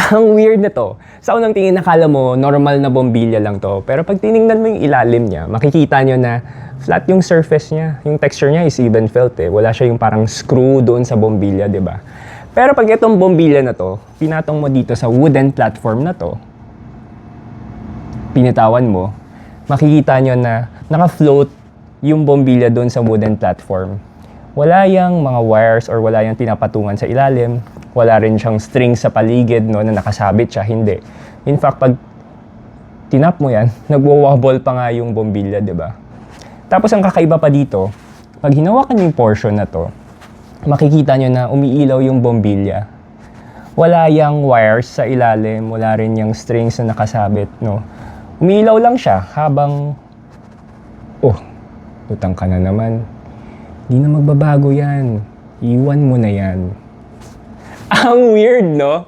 Ang weird na to. Sa unang tingin, nakala mo, normal na bombilya lang to. Pero pag tiningnan mo yung ilalim niya, makikita nyo na flat yung surface niya. Yung texture niya is even felt eh. Wala siya yung parang screw doon sa bombilya, di ba? Pero pag itong bombilya na to, pinatong mo dito sa wooden platform na to, pinitawan mo, makikita nyo na naka-float yung bombilya doon sa wooden platform. Wala yang mga wires or wala yang pinapatungan sa ilalim. Wala rin siyang string sa paligid no, na nakasabit siya. Hindi. In fact, pag tinap mo yan, nagwo-wobble pa nga yung bombilya, di ba? Tapos ang kakaiba pa dito, pag hinawakan yung portion na to, makikita nyo na umiilaw yung bombilya. Wala yang wires sa ilalim, wala rin yung strings na nakasabit, no? Umiilaw lang siya habang... Oh, lutang ka na naman. Di na magbabago yan. Iwan mo na yan. Ang weird, no?